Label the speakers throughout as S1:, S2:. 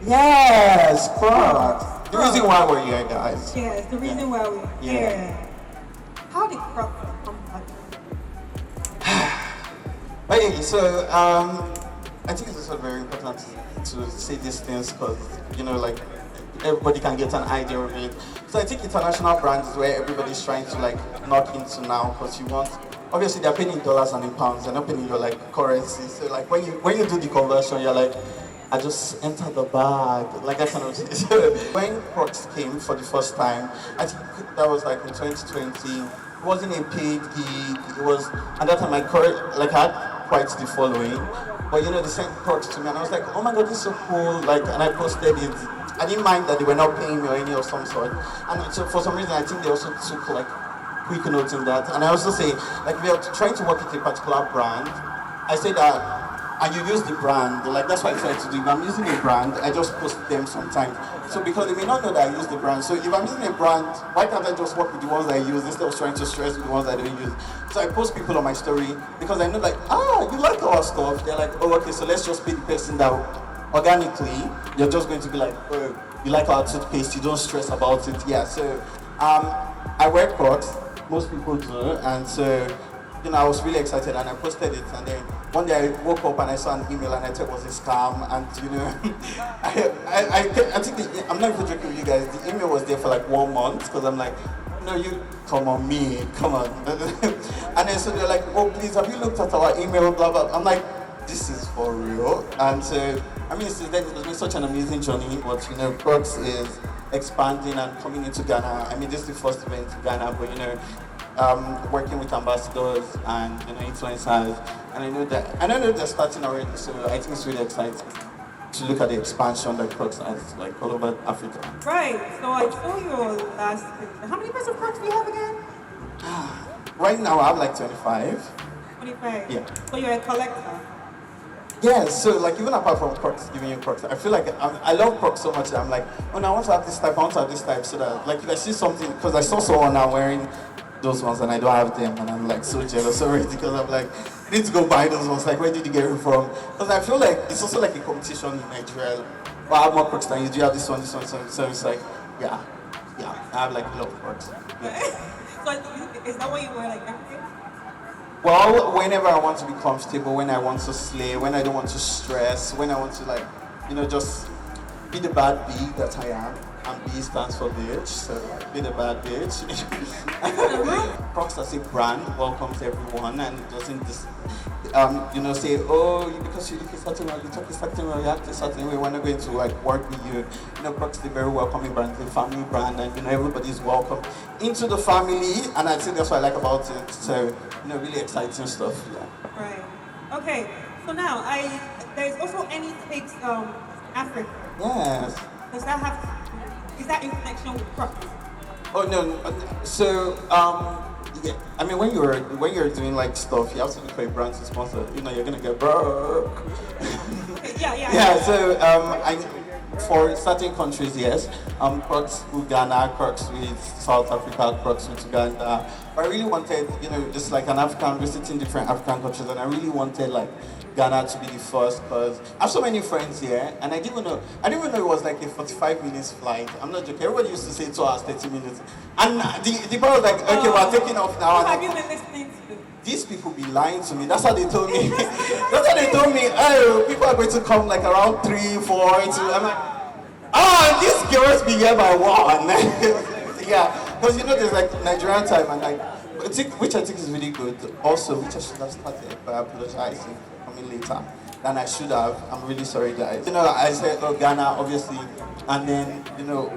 S1: Yes, Crocs. The reason why we're here, guys.
S2: Yes, the reason why we're here. How did Crocs come back?
S1: Okay, so I think it's also very important to say these things because like everybody can get an idea of it. So I think international brands is where everybody's trying to like knock into now because you want. Obviously, they're paying in dollars and in pounds. They're not paying in your like currency. So like when you do the conversion, you're like, I just entered the bag, like that kind of thing. So when Crocs came for the first time, I think that was like in 2020. It wasn't a paid gig. It was at that time like I had quite the following. But they sent Crocs to me and I was like, oh my god, this is so cool. Like, and I posted it. I didn't mind that they were not paying me or any of some sort. And so for some reason, I think they also took like quick notes in that. And I also say, like, if you're trying to work with a particular brand, I say that, and you use the brand, like that's what I try to do. If I'm using a brand, I just post them sometimes. So because they may not know that I use the brand. So if I'm using a brand, why can't I just work with the ones I use instead of trying to stress with the ones I don't use? So I post people on my story because I know like, you like our stuff. They're like, oh, okay, so let's just pay the person that organically, you're just going to be like, oh, you like our toothpaste, you don't stress about it. Yeah, so I wear Crocs, most people do, and so I was really excited and I posted it, and then one day I woke up and I saw an email and I thought it was a scam, and I think I'm not even joking with you guys, the email was there for like 1 month because I'm like, no, you come on me, come on. And then so they're like, oh please, have you looked at our email, blah blah. I'm like, this is for real. And so I mean, since then it's been such an amazing journey, but Crocs is expanding and coming into Ghana. I mean, this is the first event in Ghana, but working with ambassadors and influencers, and I know they're starting already. So I think it's really exciting to look at the expansion that Crocs has like all over Africa.
S2: Right. So I saw your last picture. How many pairs of Crocs do you have again?
S1: Right now I have like 25.
S2: 25.
S1: Yeah.
S2: So you're a collector.
S1: Yeah, so like even apart from Crocs, giving you Crocs, I feel like I love Crocs so much that I'm like, oh no, I want to have this type, I want to have this type, so that like if I see something, because I saw someone now wearing those ones and I don't have them, and I'm like so jealous already because I'm like, I need to go buy those ones. Like, where did you get it from? Because I feel like it's also like a competition in Nigeria. Well, I have more Crocs than you. Do you have this one, this one, this one? So it's like, yeah, I have like a lot of Crocs. Yeah.
S2: So is that what you wear like every day?
S1: Well, whenever I want to be comfortable, when I want to slay, when I don't want to stress, when I want to like, just be the bad bee that I am. And B stands for bitch, so be the bad bitch. Crocs as a brand welcomes everyone and it doesn't just, say, oh, because you look a certain way, you talk a certain way, you act a certain way, we're not going to like work with you. Crocs is a very welcoming brand, it's a family brand, and everybody's welcome into the family, and I think that's what I like about it. So, really exciting stuff. Yeah.
S2: Right. Okay. So now there's also Eni takes Africa.
S1: Yes.
S2: Does that have? Is that in connection with Crocs?
S1: Oh no. So yeah. I mean, when you're doing like stuff, you have to look for a brand to sponsor. You're gonna get broke.
S2: Yeah.
S1: Yeah. So for certain countries, yes. Crocs with Ghana, Crocs with South Africa, Crocs with Uganda. I really wanted, just like an African visiting different African countries, and I really wanted like Ghana to be the first because I have so many friends here, and I didn't even know it was like a 45 minutes flight. I'm not joking. Everybody used to say 2 hours, 30 minutes, and the people was like, okay, we're taking off now.
S2: What have you been listening to?
S1: These people be lying to me. That's how they told me. That's how they told me. Oh, people are going to come like around 3, 4. I'm like, these girls be here by 1. Yeah, because there's like Nigerian time and like, which I think is really good. Also, which I should have started by apologizing coming later than I should have. I'm really sorry, guys. I said, oh, Ghana, obviously, and then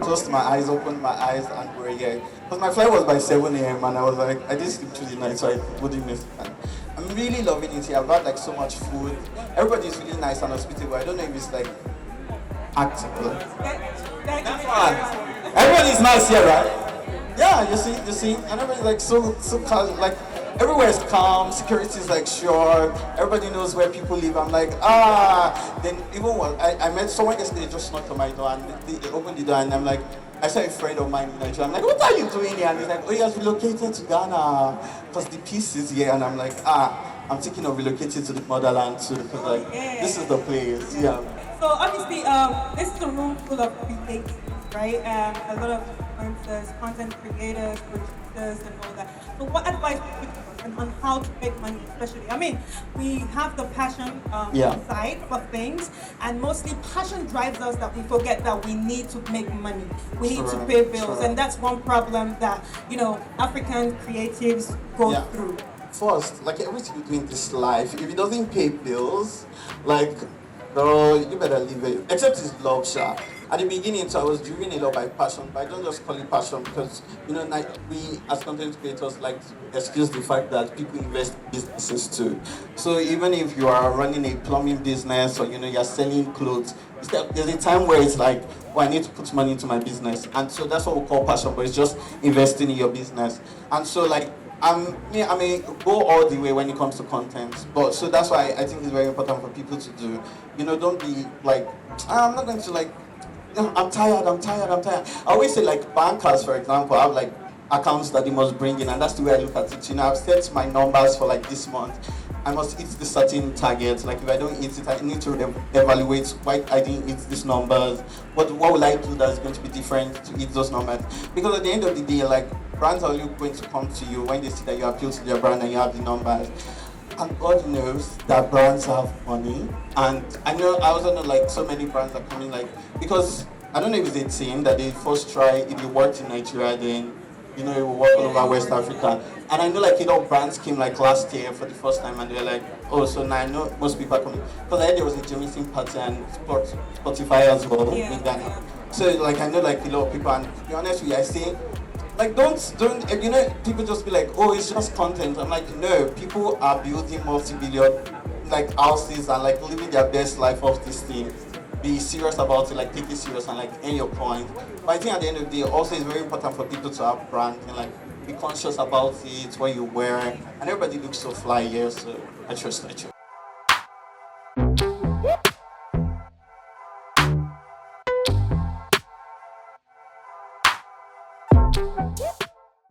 S1: closed my eyes, opened my eyes, and we're here. Because my flight was by 7 a.m. and I was like, I didn't sleep through the night, so I wouldn't miss it. I'm really loving it here. I've had like so much food. Everybody's really nice and hospitable. I don't know if it's like acting. That's fine. Everybody's nice here, right? Yeah, you see, and everybody's like so calm, like everywhere is calm, security is like sure, everybody knows where people live. I'm like, then even when I met someone yesterday just knocked on my door and they opened the door and I'm like, I saw a friend of mine in Nigeria. I'm like, what are you doing here? And he's like, oh, he has relocated to Ghana because the peace is here. And I'm like, I'm thinking of relocating to the motherland too because like this is the place. Yeah.
S2: So obviously, this is a room full of creators, right? And a lot of influencers, content creators, producers, and all that. So what advice would you give us on how to make money, especially? I mean, we have the passion
S1: Yeah.
S2: side for things, and mostly passion drives us that we forget that we need to make money. We need to
S1: True,
S2: pay bills,
S1: true.
S2: and that's one problem that African creatives go
S1: Yeah.
S2: through.
S1: First, like everything you do in this life, if it doesn't pay bills, like, bro, you better leave it. Except it's love, sha. At the beginning, so I was doing a lot by passion, but I don't just call it passion because, like we as content creators like to excuse the fact that people invest in businesses too. So even if you are running a plumbing business or, you're selling clothes, there's a time where it's like, oh, I need to put money into my business. And so that's what we call passion, but it's just investing in your business. And so, like, I may go all the way when it comes to content, but so that's why I think it's very important for people to do. Don't be like, I'm not going to like, I'm tired, I'm tired. I always say like bankers, for example, have like accounts that they must bring in, and that's the way I look at it. I've set my numbers for like this month. I must hit the certain target. Like if I don't hit it, I need to evaluate why I didn't hit these numbers. What will I do that's going to be different to hit those numbers? Because at the end of the day, like brands are only going to come to you when they see that you appeal to their brand and you have the numbers. And God knows that brands have money. And I also know like so many brands are coming like, because I don't know if it's a team that they first try, if you worked in Nigeria, then it will work all over West Africa. And I know like brands came like last year for the first time and they're like, oh, so now I know most people are coming. Because I heard there was a Jamaican party and Spotify as well in Ghana. So like I know like a lot of people, and to be honest with you, I say like don't people just be like, oh, it's just content. I'm like, no, people are building multi-billion like houses and like living their best life off this thing. Be serious about it, like take it serious and like end your point. But I think at the end of the day also it's very important for people to have brand and like be conscious about it, what you wear, and everybody looks so fly here, so I trust.